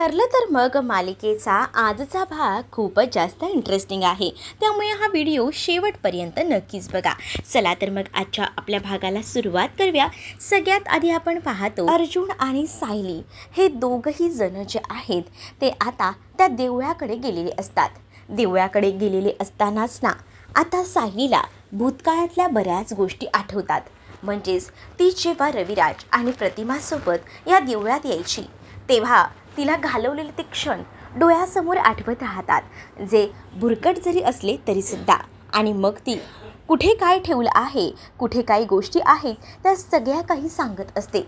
ठरलं तर मग मालिकेचा आजचा भाग खूपच जास्त इंटरेस्टिंग आहे, त्यामुळे हा व्हिडिओ शेवटपर्यंत नक्कीच बघा. चला तर मग आजच्या आपल्या भागाला सुरुवात करूया. सगळ्यात आधी आपण पाहतो अर्जुन आणि सायली हे दोघंही जण जे आहेत ते आता त्या देवळाकडे गेलेले असतात. देवळाकडे गेलेले असतानाच ना आता सायलीला भूतकाळातल्या बऱ्याच गोष्टी आठवतात. म्हणजेच ती जेव्हा रविराज आणि प्रतिमासोबत या देवळात यायची तेव्हा तिला घालवलेले ते क्षण डोळ्यासमोर आठवत राहतात, जे बुरकट जरी असले तरीसुद्धा. आणि मग ती कुठे काय ठेवलं आहे, कुठे काय गोष्टी आहेत त्या सगळ्या काही सांगत असते.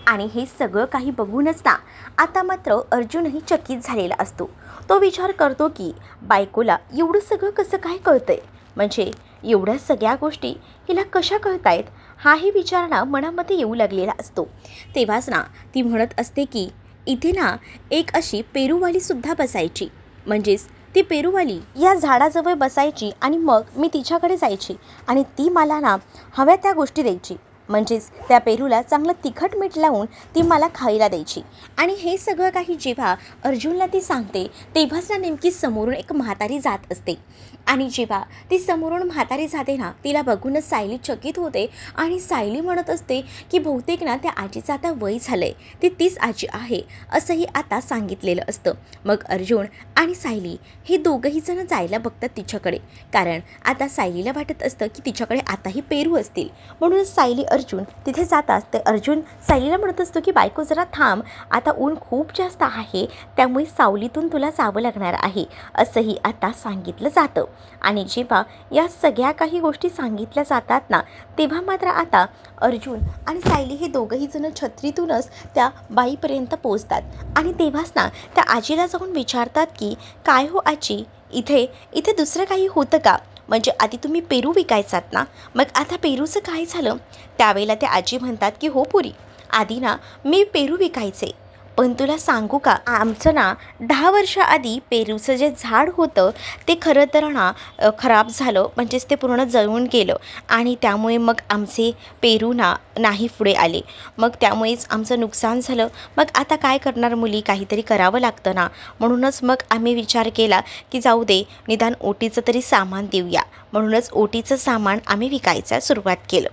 आणि हे सगळं काही बघूनच ना आता मात्र अर्जुनही चकित झालेला असतो. तो विचार करतो की बायकोला एवढं सगळं कसं काय कळतंय, म्हणजे एवढ्या सगळ्या गोष्टी हिला कशा कळतायत, हाही विचार ना मनामध्ये येऊ लागलेला असतो. तेव्हाच ना ती म्हणत असते की इथे ना एक अशी पेरूवालीसुद्धा बसायची. म्हणजेच ती पेरूवाली या झाडाजवळ बसायची आणि मग मी तिच्याकडे जायची आणि ती मला ना हव्या त्या गोष्टी द्यायची. म्हणजेच त्या पेरूला चांगलं तिखट मीठ लावून ती मला खायला द्यायची. आणि हे सगळं काही जेव्हा अर्जुनला ती सांगते तेव्हाच ना नेमकी समोरून एक म्हातारी जात असते. आणि जेव्हा ती समोरून म्हातारी जाते ना तिला बघूनच सायली चकित होते. आणि सायली म्हणत असते की बहुतेक ना त्या आजीचं आता वय झालं आहे, ती तीच आजी आहे असंही आता सांगितलेलं असतं. मग अर्जुन आणि सायली हे दोघंही जण जायला बघतात तिच्याकडे, कारण आता सायलीला वाटत असतं की तिच्याकडे आताही पेरू असतील. म्हणून सायली अर्जुन तिथे जातात. ते अर्जुन सायलीला म्हणत असतो की बायको जरा थांब, आता ऊन खूप जास्त आहे त्यामुळे सावलीतून तुला जावं लागणार आहे असंही आता सांगितलं जातं. आणि जेव्हा या सगळ्या काही गोष्टी सांगितल्या जातात ना तेव्हा मात्र आता अर्जुन आणि सायली हे दोघंही जण छत्रीतूनच त्या बाईपर्यंत पोहोचतात. आणि तेव्हाच ना त्या आजीला जाऊन विचारतात की काय हो आजी, इथे दुसरं काही होतं का, म्हणजे आधी तुम्ही पेरू विकायचात ना, मग आता पेरूचं काय झालं. त्यावेळेला त्या आजी म्हणतात की हो पुरी, आधी ना मी पेरू विकायचे, पण तुला सांगू का आमचं ना 10 वर्षाआधी पेरूचं जे झाड होतं ते खरं तर ना खराब झालं, म्हणजेच ते पूर्ण जळून गेलं. आणि त्यामुळे मग आमचे पेरू ना नाही पुढे आले, मग त्यामुळेच आमचं नुकसान झालं. मग आता काय करणार मुली, काहीतरी करावं लागतं ना. म्हणूनच मग आम्ही विचार केला की जाऊ दे, निदान ओटीचं तरी सामान देऊया. म्हणूनच ओटीचं सामान आम्ही विकायला सुरुवात केलं.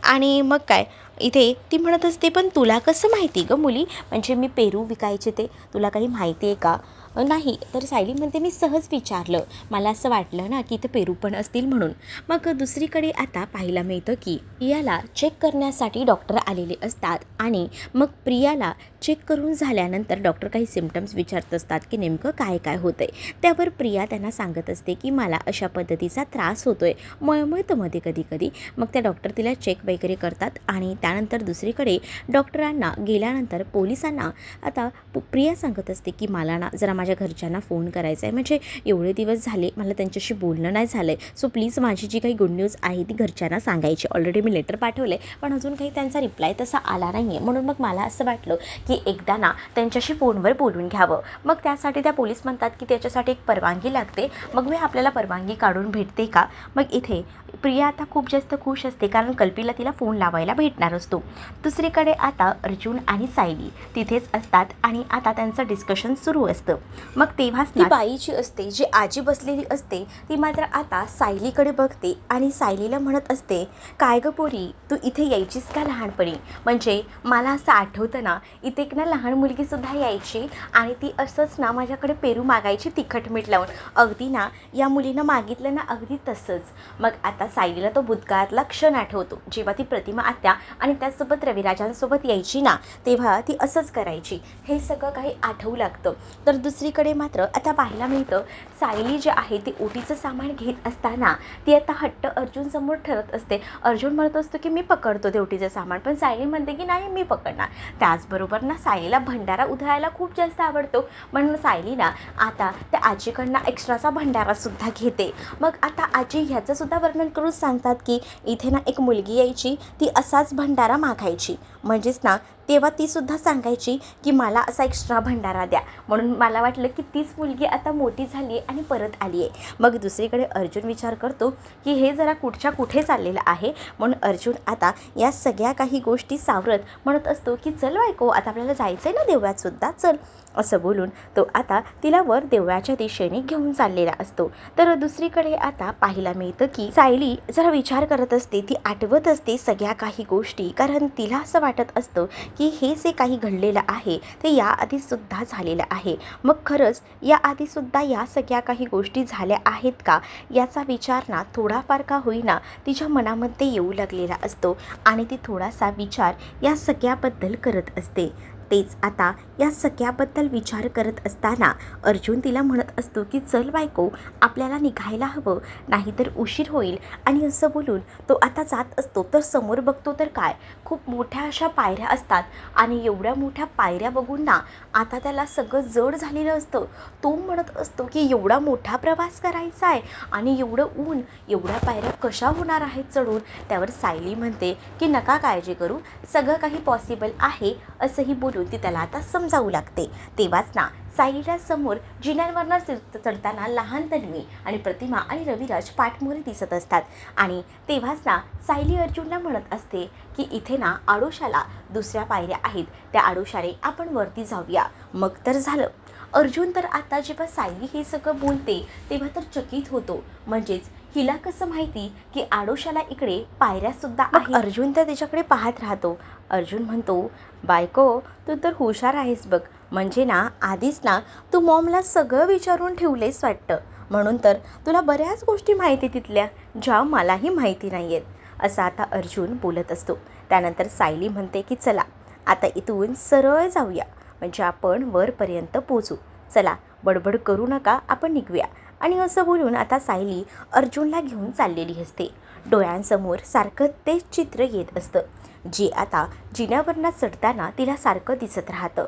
आणि मग काय इथे ती म्हणत असते पण तुला कसं माहिती गं मुली, म्हणजे मी पेरू विकायचे ते तुला काही माहिती आहे का. नाही तर सायली म्हणते मी सहज विचारलं, मला असं वाटलं ना की इथे पेरू पण असतील म्हणून. मग दुसरीकडे आता पाहायला मिळतं की प्रियाला चेक करण्यासाठी डॉक्टर आलेले असतात. आणि मग प्रियाला चेक करून झाल्यानंतर डॉक्टर काही सिम्पटम्स विचारत असतात की नेमकं काय काय होतं आहे. त्यावर प्रिया त्यांना सांगत असते की मला अशा पद्धतीचा त्रास होतो आहे, मळमळतं मध्ये कधी कधी. मग त्या डॉक्टर तिला चेक वगैरे करतात. आणि त्यानंतर दुसरीकडे डॉक्टरांना गेल्यानंतर पोलिसांना आता प्रिया सांगत असते की मला ना जरा माझ्या घरच्यांना फोन करायचा आहे, म्हणजे एवढे दिवस झाले मला त्यांच्याशी बोलणं नाही झालं आहे, सो प्लीज माझी जी काही गुड न्यूज आहे ती घरच्यांना सांगायची. ऑलरेडी मी लेटर पाठवलं आहे पण अजून काही त्यांचा रिप्लाय तसा आला नाही आहे. म्हणून मग मला असं वाटलं की एकदा ना त्यांच्याशी फोनवर बोलून घ्यावं. मग त्यासाठी त्या पोलीस म्हणतात की त्याच्यासाठी एक परवानगी लागते, मग मी आपल्याला परवानगी काढून भेटते का. मग इथे प्रिया आता खूप जास्त खुश असते, कारण कल्पीला तिला फोन लावायला भेटणार असतो. दुसरीकडे आता अर्जुन आणि सायली तिथेच असतात आणि आता त्यांचं डिस्कशन सुरू असतं. मग तेव्हाच ती बाई जी असते, जी आजी बसलेली असते, ती मात्र आता सायलीकडे बघते आणि सायलीला म्हणत असते काय गं पोरी, तू इथे यायचीस का लहानपणी, म्हणजे मला असं आठवतं ना इथे एक ना लहान मुलगीसुद्धा यायची आणि ती असंच ना माझ्याकडे पेरू मागायची तिखट मीठ लावून, अगदी ना या मुलीनं मागितलं ना अगदी तसंच. मग आता सायलीला तो भूतकाळातला क्षण आठवतो, जेव्हा ती प्रतिमा आत्या आणि त्याचसोबत रविराजांसोबत यायची ना तेव्हा ती असंच करायची. हे सगळं काही आठवू लागतं. तर दुसरीकडे मात्र आता पाहायला मिळतं सायली जे आहे ती ओटीचं सामान घेत असताना ती आता हट्ट अर्जुनसमोर ठरत असते. अर्जुन म्हणत असतो की मी पकडतो ते ओटीचं सामान, पण सायली म्हणते की नाही मी पकडणार. त्याचबरोबर ना सायलीला भंडारा उधळायला खूप जास्त आवडतो, म्हणून सायली ना आता त्या आजीकडनं एक्स्ट्राचा भंडारासुद्धा घेते. मग आता आजी ह्याचंसुद्धा वर्णन करून सांगतात की इथे ना एक मुलगी यायची, ती असाच भंडारा मागायची, म्हणजेच ना तेव्हा तीसुद्धा सांगायची की मला असा एक्स्ट्रा भंडारा द्या. म्हणून मला वाटलं की तीच मुलगी आता मोठी झाली आहे आणि परत आली आहे. मग दुसरीकडे अर्जुन विचार करतो की हे जरा कुठे चाललेलं आहे. म्हणून अर्जुन आता या सगळ्या काही गोष्टी सावरत म्हणत असतो की चल बायको, आता आपल्याला जायचं आहे ना देवळातसुद्धा, चल. असं बोलून तो आता तिला वर देवळाच्या दिशेने घेऊन चाललेला असतो. तर दुसरीकडे आता पाहायला मिळतं की सायली जरा विचार करत असते, ती आठवत असते सगळ्या काही गोष्टी. कारण तिला असं वाटत असतं की हे जे काही घडलेलं आहे ते याआधीसुद्धा झालेलं आहे. मग खरंच याआधीसुद्धा या सगळ्या काही गोष्टी झाल्या आहेत का, याचा विचार ना थोडाफार का होईना तिच्या मनामध्ये येऊ लागलेला असतो आणि ती थोडासा विचार या सगळ्याबद्दल करत असते. तेच आता या सगळ्याबद्दल विचार करत असताना अर्जुन तिला म्हणत असतो की चल बायको, आपल्याला निघायला हवं, नाहीतर उशीर होईल. आणि असं बोलून तो आता जात असतो. तर समोर बघतो तर काय, खूप मोठ्या अशा पायऱ्या असतात आणि एवढ्या मोठ्या पायऱ्या बघून ना आता त्याला सगळं जड झालेलं असतं. तो म्हणत असतो की एवढा मोठा प्रवास करायचा आहे आणि एवढं ऊन, एवढ्या पायऱ्या कशा होणार आहेत चढून. त्यावर सायली म्हणते की नका काळजी करू, सगळं काही पॉसिबल आहे, असंही बोलून ती त्याला आता समजावू लागते. तेव्हाच ना सायलीला समोर जिन्यांवरनं चढताना लहान तन्वी आणि प्रतिमा आणि रविराज पाठमोरे दिसत असतात. आणि तेव्हाच ना सायली अर्जुनला म्हणत असते की इथे ना आडोशाला दुसऱ्या पायऱ्या आहेत, त्या आडोशाने आपण वरती जाऊया. मग तर झालं. अर्जुन तर आता जेव्हा सायली हे सगळं बोलते तेव्हा तर चकित होतो. म्हणजेच हिला कसं माहिती की आडोशाला इकडे पायऱ्यासुद्धा आहेत. अर्जुन तर त्याच्याकडे पाहत राहतो. अर्जुन म्हणतो, बायको तू तर हुशार आहेस बघ, म्हणजे ना आधीच ना तू मॉमला सगळं विचारून ठेवलेस वाटतं, म्हणून तर तुला बऱ्याच गोष्टी माहिती तिथल्या ज्या मलाही माहिती नाही आहेत. असं आता अर्जुन बोलत असतो. त्यानंतर सायली म्हणते की चला आता इथून सरळ जाऊया, म्हणजे आपण वरपर्यंत पोचू. चला बडबड करू नका, आपण निघूया. आणि असं बोलून आता सायली अर्जुनला घेऊन चाललेली असते. डोळ्यांसमोर सारखं तेच चित्र येत असतं, जे आता जिन्यावरनं चढताना तिला सारखं दिसत राहतं.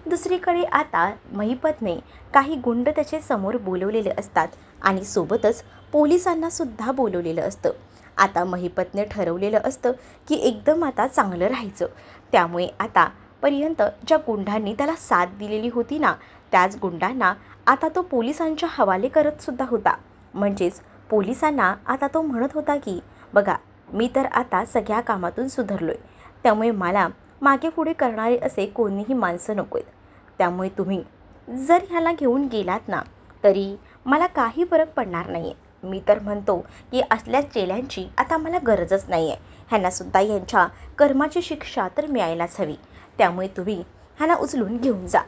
दुसरीकडे आता महिपतने काही गुंड त्याचे समोर बोलवलेले असतात आणि सोबतच पोलिसांनासुद्धा बोलवलेलं असतं. आता महिपतने ठरवलेलं असतं की एकदम आता चांगलं राहायचं. त्यामुळे आतापर्यंत ज्या गुंडांनी त्याला साथ दिलेली होती ना, त्याच गुंडांना आता तो पोलिसांच्या हवाले करतसुद्धा होता. म्हणजेच पोलिसांना आता तो म्हणत होता की बघा, मी तर आता सगळ्या कामातून सुधारलो आहे, त्यामुळे मला मागे पुढे करणारे असे कोणीही माणसं नको आहेत. त्यामुळे तुम्ही जर ह्याला घेऊन गेलात ना तरी मला काही फरक पडणार नाही आहे. मी तर म्हणतो की असल्या चेल्यांची आता मला गरजच नाही आहे. ह्यांनासुद्धा यांच्या कर्माची शिक्षा तर मिळायलाच हवी. त्यामुळे तुम्ही ह्यांना उचलून घेऊन जा.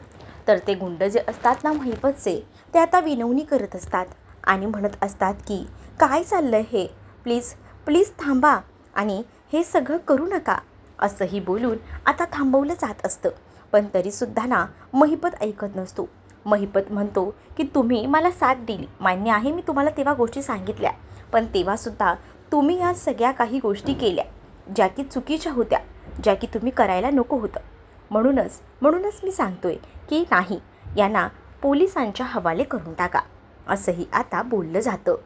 तर ते गुंड जे असतात ना महिपतचे, ते आता विनवणी करत असतात आणि म्हणत असतात की काय चाललं हे, प्लीज प्लीज थांबा आणि हे सगळं करू नका. असंही बोलून आता थांबवलं जात असतं. पण तरीसुद्धा ना महिपत ऐकत नसतो. महिपत म्हणतो की तुम्ही मला साथ दिली, मान्य आहे, मी तुम्हाला तेव्हा गोष्टी सांगितल्या, पण तेव्हासुद्धा तुम्ही या सगळ्या काही गोष्टी केल्या ज्या की चुकीच्या होत्या, ज्या की तुम्ही करायला नको होतं. म्हणूनच मी सांगतोय की नाही, यांना पोलिसांच्या हवाले करून टाका. असंही आता बोललं जातं.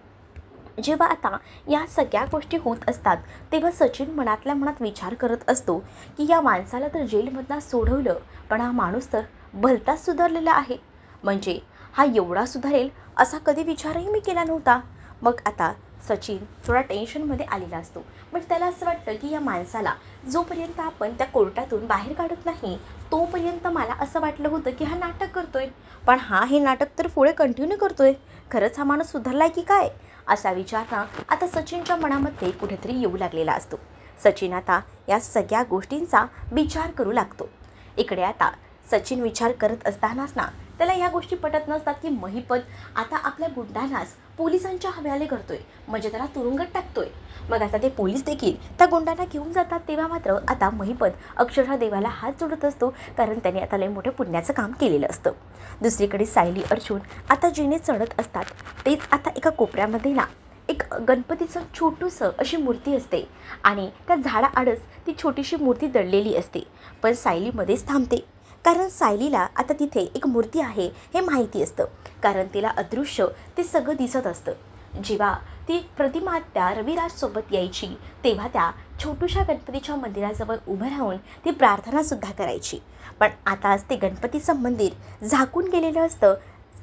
जेव्हा आता या सगळ्या गोष्टी होत असतात तेव्हा सचिन मनातल्या मनात विचार करत असतो की या माणसाला तर जेलमधनं सोडवलं, पण हा माणूस तर भलताच सुधारलेला आहे. म्हणजे हा एवढा सुधारेल असा कधी विचारही मी केला नव्हता. मग आता सचिन थोडा टेन्शनमध्ये आलेला असतो. म्हणजे त्याला असं वाटतं की या माणसाला जोपर्यंत आपण त्या कोर्टातून बाहेर काढत नाही तोपर्यंत मला असं वाटलं होतं की हा नाटक करतोय, पण हा हे नाटक तर पुढे कंटिन्यू करतोय. खरंच हा माणूस सुधारलाय की काय, असा विचार ना आता सचिनच्या मनामध्ये कुठेतरी येऊ लागलेला असतो. सचिन आता या सगळ्या गोष्टींचा विचार करू लागतो. इकडे आता सचिन विचार करत असतानाच ना त्याला या गोष्टी पटत नसतात की महिपत आता आपल्या गुंडांनाच पोलिसांच्या हवाले करतोय, म्हणजे त्याला तुरुंगात टाकतोय. मग आता ते पोलीस देखील त्या गुंडांना घेऊन जातात. तेव्हा मात्र आता महिपत अक्षरशः देवाला हात जोडत असतो, कारण त्याने आता लय मोठ्या पुण्याचं काम केलेलं असतं. दुसरीकडे सायली अर्जुन आता जिने चढत असतात. तेच आता एका कोपऱ्यामध्ये ना एक गणपतीचं छोटूसं अशी मूर्ती असते आणि त्या झाडाआडच ती छोटीशी मूर्ती दडलेली असते. पण सायली मध्येच थांबते, कारण सायलीला आता तिथे एक मूर्ती आहे हे माहिती असतं, कारण तिला अदृश्य ते सगळं दिसत असतं. जेव्हा ती प्रतिमा त्या रविराजसोबत यायची तेव्हा त्या छोटूशा गणपतीच्या मंदिराजवळ उभं राहून ती प्रार्थनासुद्धा करायची. पण आता आज ते गणपतीचं मंदिर झाकून गेलेलं असतं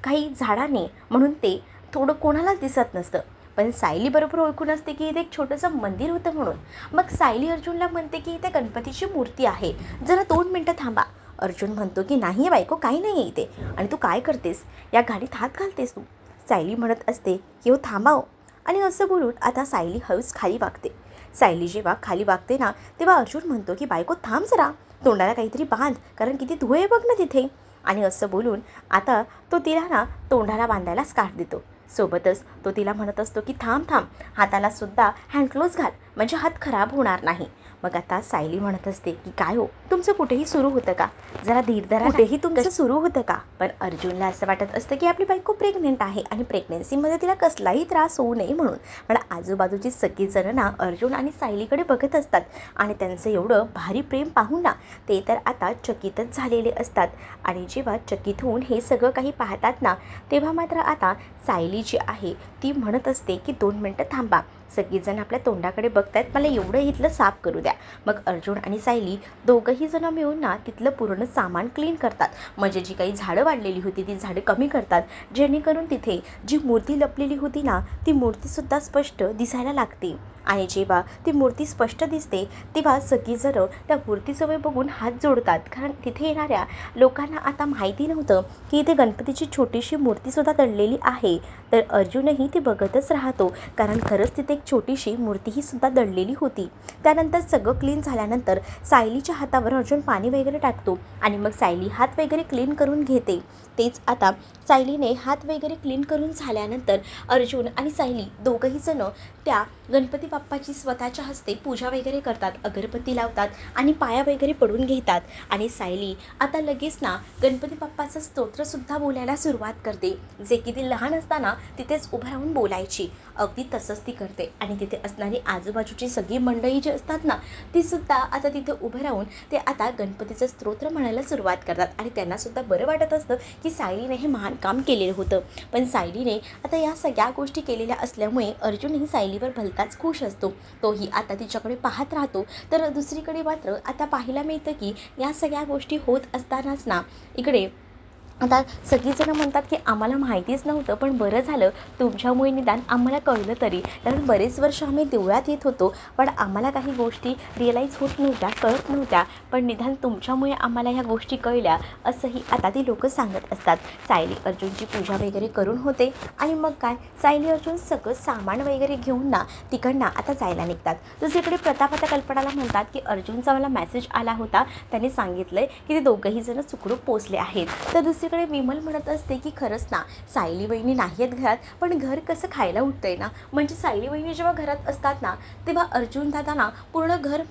काही झाडांनी, म्हणून ते थोडं कोणालाच दिसत नसतं. पण सायली बरोबर ओळखून असते की इथे एक छोटंसं मंदिर होतं म्हणून. मग सायली अर्जुनला म्हणते की इथे गणपतीची मूर्ती आहे, जरा 2 मिनटं थांबा. अर्जुन म्हणतो की नाही आहे बायको, काही नाही आहे इथे. आणि तू काय करतेस, या गाडीत हात घालतेस तू. सायली म्हणत असते की हो थांबा हो. आणि असं बोलून आता सायली हळूच खाली वागते. सायली जेव्हा खाली वागते ना, तेव्हा अर्जुन म्हणतो की बायको थांब जरा, तोंडाला काहीतरी बांध, कारण किती धुळे बघ ना तिथे. आणि असं बोलून आता तो तिला ना तोंडाला बांधायला स्कार्फ देतो. सोबतच तो तिला म्हणत असतो की थांब थांब, हाताला सुद्धा हँडग्लोव्ज घाल, म्हणजे हात खराब होणार नाही. मग आता सायली म्हणत असते की काय हो, तुमचं कुठेही सुरू होतं का, जरा धीर धरा, कुठेही तुमचं सुरू होतं का. पण अर्जुनला असं वाटत असतं की आपली बायको प्रेग्नेंट आहे आणि प्रेग्नेन्सीमध्ये तिला कसलाही त्रास होऊ नये म्हणून. पण आजूबाजूची सगळीजणं ना अर्जुन आणि सायलीकडे बघत असतात आणि त्यांचं एवढं भारी प्रेम पाहून ना ते तर आता चकितच झालेले असतात. आणि जेव्हा चकित होऊन हे सगळं काही पाहतात ना, तेव्हा मात्र आता सायली जी आहे ती म्हणत असते की 2 मिनटं थांबा, सगळीजण आपल्या तोंडाकडे बघतायत, मला एवढं इथलं साफ करू द्या. मग अर्जुन आणि सायली दोघंही जण मिळून ना तिथलं पूर्ण सामान क्लीन करतात. म्हणजे जी काही झाडं वाढलेली होती ती झाडं कमी करतात, जेणेकरून तिथे जी मूर्ती लपलेली होती ना ती मूर्तीसुद्धा स्पष्ट दिसायला लागते. आणि जेव्हा ती मूर्ती स्पष्ट दिसते तेव्हा सगळीजणं त्या मूर्तीजवळ बघून हात जोडतात, कारण तिथे येणाऱ्या लोकांना आता माहिती नव्हतं की इथे गणपतीची छोटीशी मूर्तीसुद्धा दडलेली आहे. तर अर्जुनही ती बघतच राहतो, कारण खरंच तिथे एक छोटीशी मूर्तीही सुद्धा दडलेली होती. त्यानंतर सगळं क्लीन झाल्यानंतर सायलीच्या हातावर अर्जुन पाणी वगैरे टाकतो आणि मग सायली हात वगैरे क्लीन करून घेते. तेच आता सायलीने हात वगैरे क्लीन करून झाल्यानंतर अर्जुन आणि सायली दोघंही जणं त्या गणपती बाप्पाची स्वतःच्या हस्ते पूजा वगैरे करतात, अगरबत्ती लावतात आणि पाया वगैरे पडून घेतात. आणि सायली आता लगेच ना गणपती बाप्पाचं स्तोत्रसुद्धा बोलायला सुरुवात करते, जे की ती लहान असताना तिथेच उभं राहून बोलायची. अगदी तसंच ती करते आणि तिथे असणारी आजूबाजूची सगळी मंडळी जी असतात ना तीसुद्धा आता तिथे उभं राहून ते आता गणपतीचं स्तोत्र म्हणायला सुरुवात करतात. आणि त्यांनासुद्धा बरं वाटत असतं की सायलीने हे महान काम केलेलं होतं. पण सायलीने आता या सगळ्या गोष्टी केलेल्या असल्यामुळे अर्जुनही सायलीवर भलताच खुश असतो. तोही आता तिच्याकडे पाहत राहतो. तर दुसरीकडे मात्र आता पाहायला मिळतं की या सगळ्या गोष्टी होत असतानाच ना इकडे आता सगळीजणं म्हणतात की आम्हाला माहितीच नव्हतं, पण बरं झालं तुमच्यामुळे निदान आम्हाला कळलं तरी, कारण बरेच वर्ष आम्ही देवळात येत होतो पण आम्हाला काही गोष्टी रिअलाईज होत नव्हत्या, कळत नव्हत्या, पण निदान तुमच्यामुळे आम्हाला ह्या गोष्टी कळल्या, असंही आता ती लोकं सांगत असतात. सायली अर्जुनची पूजा वगैरे करून होते आणि मग काय सायली अर्जुन सगळं सामान वगैरे घेऊन ना तिकडनं आता जायला निघतात. दुसरीकडे प्रताप आता कल्पनाला म्हणतात की अर्जुनचा मला मेसेज आला होता, त्यांनी सांगितलं की ते दोघंही जण सुखरूप पोचले आहेत. तर दुसरीकडे विमल म्हणत असते की खरंच ना सायली वहिनी नाही आहेत घरात, पण घर कसं खायला उठतंय ना. म्हणजे सायली वहिनी जेव्हा घरात असतात ना तेव्हा अर्जुन दादा ना पूर्ण घर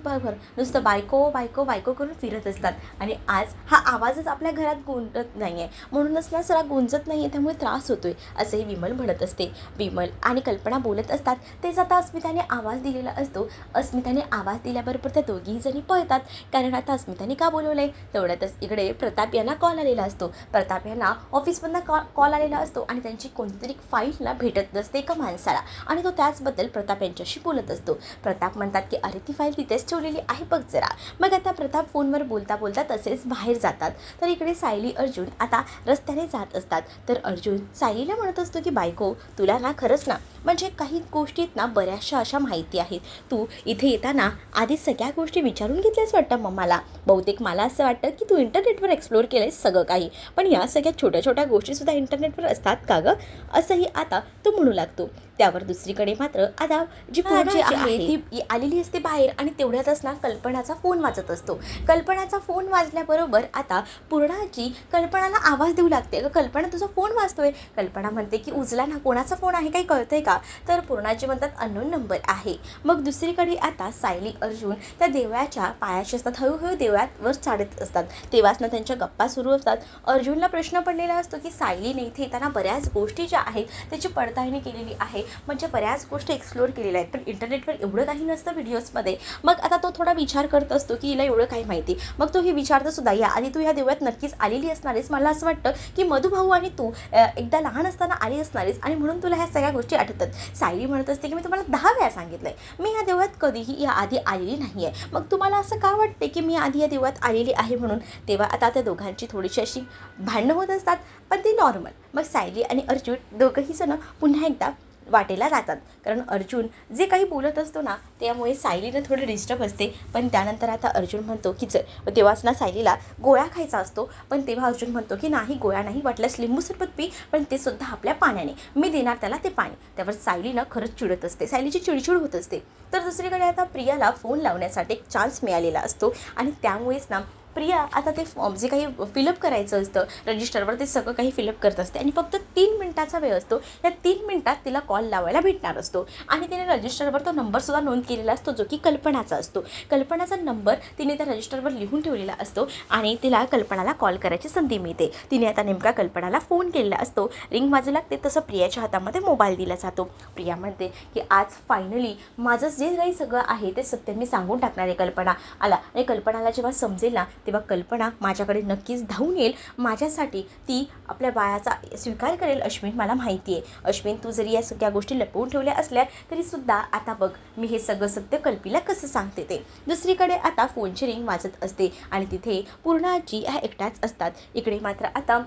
नुसतं बायको बायको बायको करून फिरत असतात. आणि आज हा आवाजच आपल्या घरात गुंजत नाही आहे, म्हणूनच ना सगळा गुंजत नाही आहे, त्यामुळे त्रास होतोय असंही विमल म्हणत असते. विमल आणि कल्पना बोलत असतात, तेच आता अस्मिताने आवाज दिलेला असतो. अस्मिताने आवाज दिल्याबरोबर त्या दोघीही जणी पळतात, कारण आता अस्मिताने का बोलवलं आहे. तेवढ्यातच इकडे प्रताप यांना कॉल आलेला असतो. प्रताप यांना ऑफिसमधनं कॉल आलेला असतो आणि त्यांची कोणतीतरी फाईलला भेटत नसते एका माणसाला, आणि तो त्याचबद्दल प्रताप यांच्याशी बोलत असतो. प्रताप म्हणतात की अरे ती फाईल तिथेच ठेवलेली आहे बघ जरा. मग आता प्रताप फोनवर बोलता बोलता तसेच बाहेर जातात. तर इकडे सायली अर्जुन आता रस्त्याने जात असतात. तर अर्जुन सायलीला म्हणत असतो की बायको तुला ना खरंच ना म्हणजे काही गोष्टीत ना बऱ्याचशा अशा माहिती आहेत, तू इथे येताना आधी सगळ्या गोष्टी विचारून घेतल्याच वाटतं मम्माला. बहुतेक मला असं वाटतं की तू इंटरनेटवर एक्सप्लोर केलंयस सगळं काही, पण या सगळ्या छोट्या छोट्या गोष्टीसुद्धा इंटरनेटवर असतात का गं, असंही आता तो म्हणू लागतो. त्यावर दुसरीकडे मात्र आता जी पूजा आहे ती आलेली असते बाहेर आणि तेवढ्यातच ना कल्पनाचा फोन वाजत असतो. कल्पनाचा फोन वाजल्याबरोबर आता पूर्णाची कल्पनाला आवाज देऊ लागते, अगं कल्पना तुझा फोन वाजतोय. कल्पना म्हणते की उचला ना, कोणाचा फोन आहे काही कळतंय का. तर पूर्णाची म्हणतात अननोन नंबर आहे. मग दुसरीकडे आता सायली अर्जुन त्या देवळाच्या पायाशी असतात, हळूहळू देवळात वर चढत असतात. तेव्हाच ना त्यांच्या गप्पा सुरू असतात. अर्जुनला अर्जुनला प्रश्न पडलेला असतो की सायलीने इथे येताना बऱ्याच गोष्टी ज्या आहेत त्याची पडताळणी केलेली आहे, म्हणजे बऱ्याच गोष्टी एक्सप्लोअर केलेल्या आहेत, पण इंटरनेटवर एवढं काही नसतं व्हिडिओजमध्ये. मग आता तो थोडा विचार करत असतो की हिला एवढं काही माहिती. मग तो हे विचारतो सुद्धा, या आधी तू ह्या देवळात नक्कीच आलेली असणारेस, मला असं वाटतं की मधुभाऊ आणि तू एकदा लहान असताना आली असणारेस आणि म्हणून तुला ह्या सगळ्या गोष्टी आठवतात. सायली म्हणत असते की मी तुम्हाला 10 वेळा सांगितलं आहे, मी ह्या देवळात कधीही या आधी आलेली नाही आहे, मग तुम्हाला असं का वाटते की मी आधी या देवळात आलेली आहे म्हणून. तेव्हा आता त्या दोघांची थोडीशी अशी भांडणं होत असतात, पण ती नॉर्मल. मग सायली आणि अर्जुन दोघंही जण पुन्हा एकदा वाटेला जातात, कारण अर्जुन जे काही बोलत असतो ना त्यामुळे सायलीनं थोडं डिस्टर्ब असते. पण त्यानंतर आता अर्जुन म्हणतो की चल, तेव्हाच ना सायलीला गोळ्या खायचा असतो, पण तेव्हा अर्जुन म्हणतो की नाही गोळ्या नाही, वाटल्यास लिंबू सरबत पी, पण ते सुद्धा आपल्या पाण्याने, मी देणार त्याला ते पाणी. त्यावर सायलीनं खरंच चिडत असते, सायलीची चिडचिड होत असते. तर दुसरीकडे आता प्रियाला फोन लावण्यासाठी एक चान्स मिळालेला असतो आणि त्यामुळेच ना प्रिया आता ते फॉर्म जे काही फिलअप करायचं असतं रजिस्टरवर ते सगळं काही फिलअप करत असते आणि फक्त 3 मिनिटाचा वेळ असतो. या 3 मिनिटात तिला कॉल लावायला भेटणार असतो आणि तिने रजिस्टरवर तो नंबरसुद्धा नोंद केलेला असतो, जो की कल्पनाचा असतो. कल्पनाचा नंबर तिने त्या रजिस्टरवर लिहून ठेवलेला असतो आणि तिला कल्पनाला कॉल करायची संधी मिळते. तिने आता नेमका कल्पनाला फोन केलेला असतो. रिंग वाजू लागते तसं प्रियाच्या हातामध्ये मोबाईल दिला जातो. प्रिया म्हणते की आज फायनली माझं जे काही सगळं आहे ते सत्य मी सांगून टाकणार आहे कल्पना आला, आणि कल्पनाला जेव्हा समजेल ना तेव्हा कल्पना माझ्याकडे नक्कीच धावून येईल, माझ्यासाठी ती आपल्या बाळाचा स्वीकार करेल. अश्विन मला माहिती आहे, अश्विन तू जरी या सगळ्या गोष्टी लपवून ठेवल्या असल्या तरीसुद्धा आता बघ मी हे सगळं सत्य कल्पीला कसं सांगते ते. दुसरीकडे आता फोनची रिंग वाजत असते आणि तिथे पूर्णाजी ह्या एकट्याच असतात. इकडे मात्र आता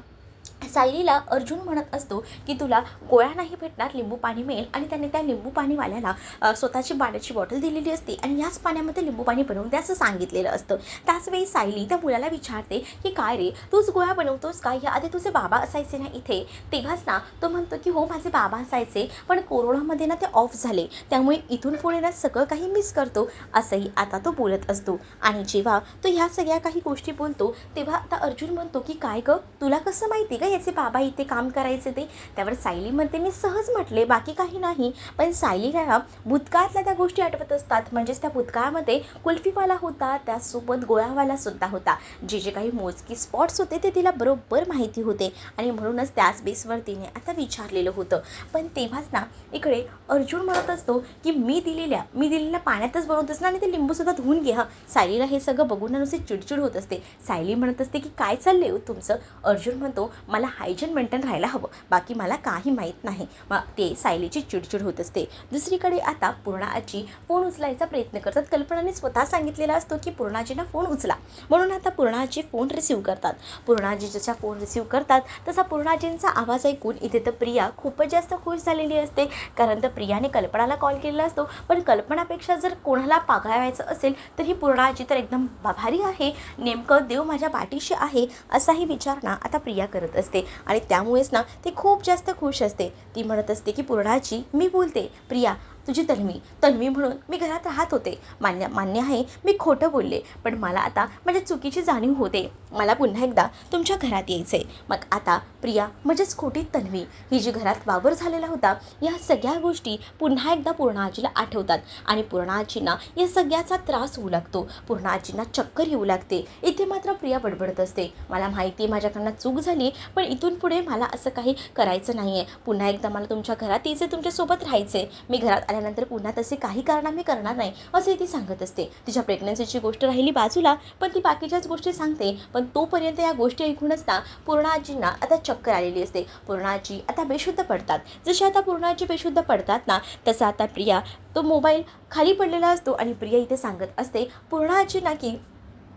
सायलीला अर्जुन म्हणत असतो की तुला गोळ्या नाही भेटणार, लिंबू पाणी मिळेल, आणि त्याने त्या लिंबू पाणीवाल्याला स्वतःची पाण्याची बॉटल दिलेली असते आणि याच पाण्यामध्ये लिंबू पाणी बनवून द्या असं सांगितलेलं असतं. त्याचवेळी सायली त्या मुलाला विचारते की काय रे तूच गोळ्या बनवतोस का, याआधी तुझे बाबा असायचे ना इथे. तेव्हाच ना तो म्हणतो की हो माझे बाबा असायचे, पण कोरोनामध्ये ना ते ऑफ झाले, त्यामुळे इथून पुढे ना सगळं काही मिस करतो, असंही आता तो बोलत असतो. आणि जेव्हा तो ह्या सगळ्या काही गोष्टी बोलतो तेव्हा आता अर्जुन म्हणतो की काय गं तुला कसं माहिती का याचे बाबा इथे काम करायचे ते. त्यावर सायली म्हणते मी सहज म्हटले, बाकी काही नाही. पण सायलीला भूतकाळातल्या त्या गोष्टी आठवत असतात, म्हणजेच त्या भूतकाळामध्ये कुल्फीवाला होता, त्यासोबत गोळ्यावाला सुद्धा होता, जे जे काही मोजकी स्पॉट्स होते ते तिला बरोबर माहिती होते आणि म्हणूनच त्याच बेसवर तिने आता विचारलेलं होतं. पण तेव्हाच ना इकडे अर्जुन म्हणत असतो की मी दिलेल्या पाण्यातच बनवतोस ना, आणि ते लिंबूसुद्धा धुवून घे. सायलीला हे सगळं बघून ना नुसती चिडचिड होत असते. सायली म्हणत असते की काय चाललंय हो तुमचं. अर्जुन म्हणतो मला हायजीन मेंटेन राहायला हवं, बाकी मला काही माहीत नाही. मग ते सायलीची चिडचिड होत असते. दुसरीकडे आता पूर्णाजी फोन उचलायचा प्रयत्न करतात. कल्पनाने स्वतः सांगितलेला असतो की पूर्णाजीना फोन उचला, म्हणून आता पूर्णाजी फोन रिसीव्ह करतात. पूर्णाजी जसा फोन रिसीव्ह करतात तसा पूर्णाजींचा आवाज ऐकून इथे तर प्रिया खूपच जास्त खुश झालेली असते, कारण तर प्रियाने कल्पनाला कॉल केलेला असतो. पण कल्पनापेक्षा जर कोणाला पागावायचं असेल तर ही पूर्णाजी तर एकदम भारी आहे, नेमकं देव माझ्या पाठीशी आहे असाही विचार ना आता प्रिया करत असते आणि त्यामुळेच ना ती खूप जास्त खुश असते. ती म्हणत असते की पूर्णाजी मी बोलते प्रिया तुझी तन्वी म्हणून मी घरात राहत होते, मान्य आहे मी खोटं बोलले, पण मला आता माझ्या चुकीची जाणीव होते, मला पुन्हा एकदा तुमच्या घरात यायचं आहे. मग आता प्रिया म्हणजेच खोटी तन्वी ही जी घरात वावर झालेला होता, या सगळ्या गोष्टी पुन्हा एकदा पूर्णाजीला आठवतात आणि पूर्णाजींना या सगळ्याचा त्रास होऊ लागतो. पूर्णाजींना चक्कर येऊ लागते. इथे मात्र प्रिया बडबडत असते मला माहिती माझ्याकडनं चूक झाली, पण इथून पुढे मला असं काही करायचं नाही आहे, पुन्हा एकदा मला तुमच्या घरात यायचं, तुमच्यासोबत राहायचं आहे, मी घरात नंतर पुन्हा तसे काही कारणामे करणार नाही असे ती सांगत असते. तिच्या प्रेग्नन्सीची गोष्ट राहिली बाजूला, पण ती बाकीच्याच गोष्टी सांगते. पण तोपर्यंत या गोष्टी ऐकूनच ना पूर्णाजींना आता चक्कर आलेली असते. पूर्णाजी आता बेशुद्ध पडतात. जशी आता पूर्णाजी बेशुद्ध पडतात ना तसं आता प्रिया तो मोबाईल खाली पडलेला असतो आणि प्रिया इथे सांगत असते पूर्णाजी ना की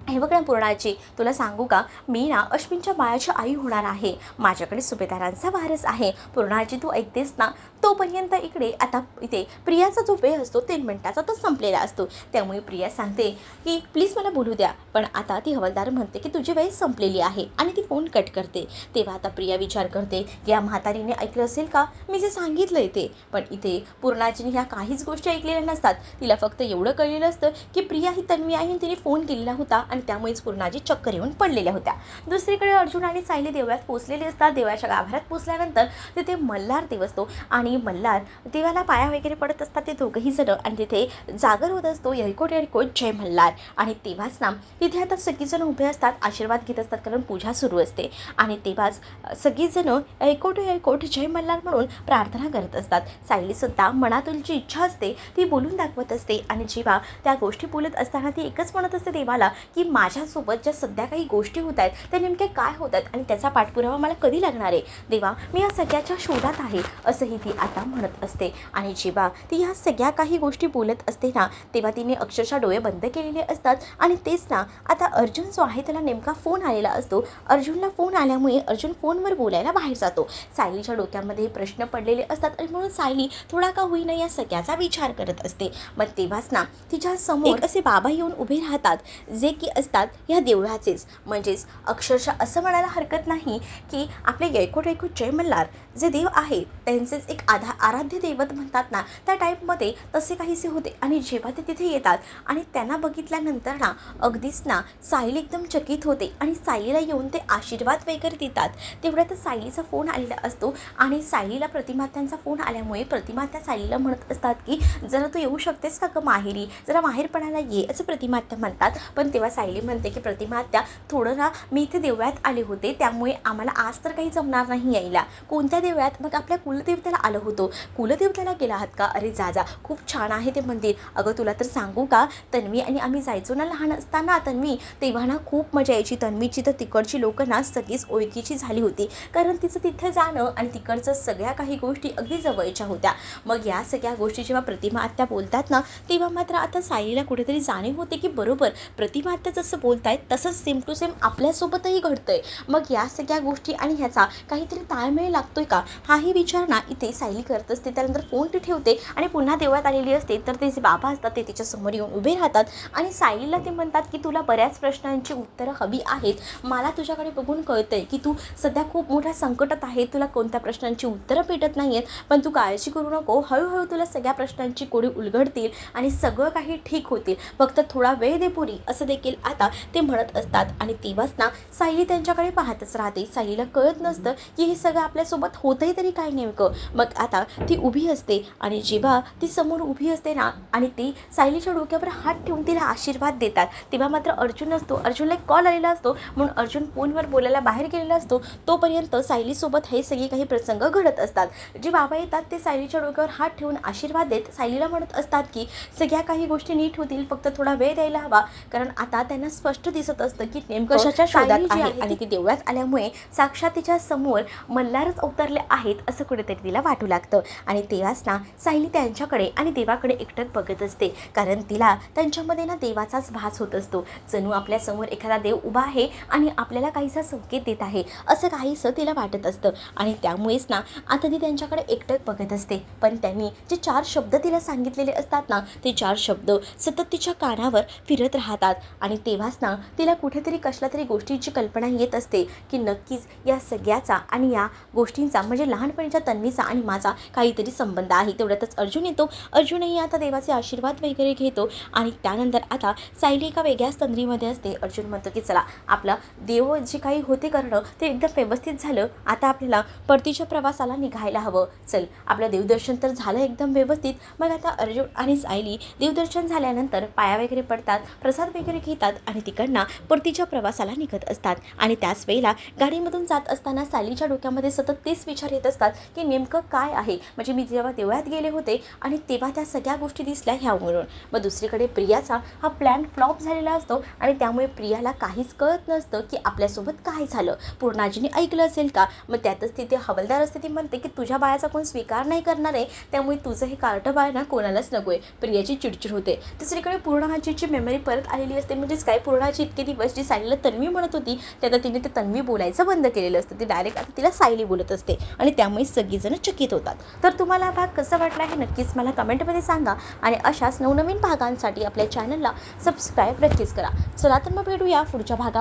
हे बघ ना पूर्णाजी तुला सांगू का मी ना अश्विनच्या बाळाची आई होणार आहे, माझ्याकडे सुभेदारांचा वारस आहे. पूर्णाजी तू ऐकतेस ना. तोपर्यंत इकडे आता इथे प्रियाचा जो वेळ असतो 3 मिनिटाचा तो संपलेला असतो, त्यामुळे प्रिया सांगते की प्लीज मला बोलू द्या, पण आता ती हवालदार म्हणते की तुझी वेळ संपलेली आहे आणि ती फोन कट करते. तेव्हा आता प्रिया विचार करते की या म्हातारीने ऐकलं असेल का मी जे सांगितलं ते. पण इथे पूर्णाजीने ह्या काहीच गोष्टी ऐकलेल्या नसतात. तिला फक्त एवढं कळलेलं असतं की प्रिया ही तन्वी आहे, तिने फोन केलेला होता आणि त्यामुळेच पूर्ण आजी चक्कर येऊन पडलेल्या होत्या. दुसरीकडे अर्जुन आणि सायली देवळात पोहोचलेले असतात. देवाच्या गाभाऱ्यात पोहोचल्यानंतर तिथे मल्हार देव असतो आणि मल्हार देवाला पाया वगैरे पडत असतात ते दोघंही जण आणि तिथे जागर होत असतो यळकोट यळकोट जय मल्हार. आणि तेव्हाच ना तिथे आता सगळीजण उभे असतात, आशीर्वाद घेत असतात, कारण पूजा सुरू असते. आणि तेव्हाच सगळीजण यळकोट यळकोट जय मल्हार म्हणून प्रार्थना करत असतात. सायलीसुद्धा मनातून जी इच्छा असते ती बोलून दाखवत असते आणि जेव्हा त्या गोष्टी बोलत असताना ती एकच म्हणत असते देवाला की माझ्यासोबत ज्या सध्या काही गोष्टी होत आहेत त्या नेमक्या काय होत आहेत आणि त्याचा पाठपुरावा मला कधी लागणार आहे. देवा, मी या सगळ्याच्या शोधात आहे असंही ती आता म्हणत असते. आणि जेव्हा ती ह्या सगळ्या काही गोष्टी बोलत असते ना तेव्हा तिने अक्षरशः डोळे बंद केलेले असतात. आणि तेच ना आता अर्जुन जो आहे त्याला नेमका फोन आलेला असतो. अर्जुनला फोन आल्यामुळे अर्जुन फोनवर बोलायला बाहेर जातो. सायलीच्या डोक्यामध्ये प्रश्न पडलेले असतात आणि म्हणून सायली थोडा का होईना या सगळ्याचा विचार करत असते. मग तेव्हाच ना तिच्या समोर असे बाबा येऊन उभे राहतात जे की असतात ह्या देवळाचेच. म्हणजेच अक्षरशः असं म्हणायला हरकत नाही की आपले यळकोट यळकोट जय मल्हार जे देव आहे त्यांचेच एक आराध्य दैवत म्हणतात ना त्या टाईपमध्ये तसे काहीसे होते. आणि जेव्हा ते तिथे येतात आणि त्यांना बघितल्यानंतर ना अगदीच ना सायली एकदम चकित होते आणि सायलीला येऊन ते आशीर्वाद वगैरे देतात. तेवढ्यातच सायलीचा फोन आलेला असतो आणि सायलीला प्रतिमात्यांचा फोन आल्यामुळे प्रतिमात्या सायलीला म्हणत असतात की जरा तू येऊ शकतेस का ग माहेरी, जरा माहेरपणाला ये असं प्रतिमात्या म्हणतात. पण तेव्हा सायली म्हणते की प्रतिमात्या थोडं ना मी इथे देवळात आले होते त्यामुळे आम्हाला आज तर काही जमणार नाही यायला. कोणत्या देवळात? मग आपल्या कुलदेवतेला आलो होतो. कुलदेवतेला गेला आहात का? अरे जा जा, खूप छान आहे ते मंदिर. अगं तुला तर सांगू का, तन्वी आणि आम्ही जायचो ना लहान असताना तन्वी, तेव्हा ना खूप मजा यायची. तन्वीची तर तिकडची लोकं ना सगळीच ओळखीची झाली होती कारण तिचं तिथे जाणं आणि तिकडचं सगळ्या काही गोष्टी अगदी जवळच्या होत्या. मग या सगळ्या गोष्टी जेव्हा प्रतिमा आत्या बोलतात ना तेव्हा मात्र आता सायलीला कुठेतरी जाणीव होते की बरोबर प्रतिमा आत्या जसं बोलतायत तसंच सेम टू सेम आपल्यासोबतही घडतंय. मग या सगळ्या गोष्टी आणि ह्याचा काहीतरी ताळमेळ लागतोय का हाही विचार ना इथे सायली करत असते. त्यानंतर फोन ती ठेवते आणि पुन्हा देवळात आलेली असते तर ते जे बाबा असतात ते तिच्या समोर येऊन उभे राहतात आणि सायलीला ते म्हणतात की तुला बऱ्याच प्रश्नांची उत्तरं हवी आहेत. मला तुझ्याकडे बघून कळतंय की तू सध्या खूप मोठ्या संकटात आहे, तुला कोणत्या प्रश्नांची उत्तरं भेटत नाही आहेत. पण तू काळजी करू नको, हळूहळू तुला सगळ्या प्रश्नांची कोडी उलगडतील आणि सगळं काही ठीक होतील, फक्त थोडा वेळ दे पुरी असं देखील आता ते म्हणत असतात. आणि तेव्हाच ना सायली त्यांच्याकडे पाहतच राहते. सायलीला कळत नसतं की हे सगळं आपल्यासोबत होतंही तरी काय नेमकं. मग आता ती उभी असते आणि जेव्हा ती समोर उभी असते ना आणि ती सायलीच्या डोक्यावर हात ठेवून तिला आशीर्वाद देतात तेव्हा मात्र अर्जुन असतो. अर्जुनला एक कॉल आलेला असतो म्हणून अर्जुन फोनवर बोलायला बाहेर गेलेला असतो. तोपर्यंत सायलीसोबत हे सगळे काही प्रसंग घडत असतात. जे बाबा येतात ते सायलीच्या डोक्यावर हात ठेवून आशीर्वाद देत सायलीला म्हणत असतात की सगळ्या काही गोष्टी नीट होतील, फक्त थोडा वेळ द्यायला हवा. कारण आता त्यांना स्पष्ट दिसत असतं की नेमकं कशाच्या शोधात आहे आणि ती देवळात आल्यामुळे साक्षात तिच्या समोर मल्हारच अवतरले आहेत असं कुठेतरी तिला वाटू लागतं. आणि तेव्हाच ना सायली त्यांच्याकडे आणि देवाकडे एकटक बघत असते कारण तिला त्यांच्यामध्ये ना देवाचाच भास होत असतो. जणू आपल्यासमोर एखादा देव उभा आहे आणि आपल्याला काहीसा संकेत देत आहे असं काहीसं तिला वाटत असतं. आणि त्यामुळेच ना आता ती त्यांच्याकडे एकटक बघत असते. पण त्यांनी जे 4 शब्द तिला सांगितलेले असतात ना ते 4 शब्द सतत तिच्या कानावर फिरत राहतात. आणि तेव्हाच ना तिला कुठेतरी कसल्या तरी गोष्टीची कल्पना येत असते की नक्कीच या सगळ्याचा आणि या गोष्टींचा म्हणजे लहानपणीच्या तन्वीचा आणि माझा काहीतरी संबंध आहे. तेवढ्यातच अर्जुन येतो. अर्जुनही आता देवाचे आशीर्वाद वगैरे घेतो आणि त्यानंतर आता सायली एका वेगळ्याच तंद्रीमध्ये असते. अर्जुन म्हणतो की चला आपला देव जे काही होते करणं ते एकदम व्यवस्थित झालं, आता आपल्याला परतीच्या प्रवासाला निघायला हवं. चल आपलं देवदर्शन तर झालं एकदम व्यवस्थित. मग आता अर्जुन आणि सायली देवदर्शन झाल्यानंतर पाया वगैरे पडतात, प्रसाद वगैरे घेतात आणि तिकडनं परतीच्या प्रवासाला निघत असतात. आणि त्याच वेळेला गाडीमधून जात असताना सायलीच्या डोक्यामध्ये सतत तेच विचार येत असतात की नेमकं काय आहे, म्हणजे मी जेव्हा देवळात गेले होते आणि तेव्हा त्या सगळ्या गोष्टी दिसल्या ह्यावरून. मग दुसरीकडे प्रियाचा हा प्लॅन फ्लॉप झालेला असतो आणि त्यामुळे प्रियाला काहीच कळत नसतं की आपल्यासोबत काय झालं. पूर्णाजीने ऐकलं असेल का? मग त्यातच तिथे हवालदार असते ती म्हणते की तुझ्या बाळाचा कोण स्वीकार नाही करणार आहे त्यामुळे तुझं हे कार्टं बाळ ना कोणालाच नको आहे. प्रियाची चिडचिड होते. दुसरीकडे पूर्णाजीची मेमरी परत आलेली असते. म्हणजेच काय, पूर्णाजी इतके दिवस जी सायलीला तन्वी म्हणत होती ते आता तिने ते तन्वी बोलायचं बंद केलेलं असतं. ती डायरेक्ट आता तिला सायली बोलत असते आणि त्यामुळे सगळीजण चकित होतात. तर तुम्हाला हा भाग कसा वाटला हे नक्कीच मला कमेंटमध्ये सांगा आणि अशाच नवनवीन भागांसाठी आपल्या चॅनलला सबस्क्राईब नक्कीच करा. चला तर मग भेटूया पुढच्या भागामध्ये.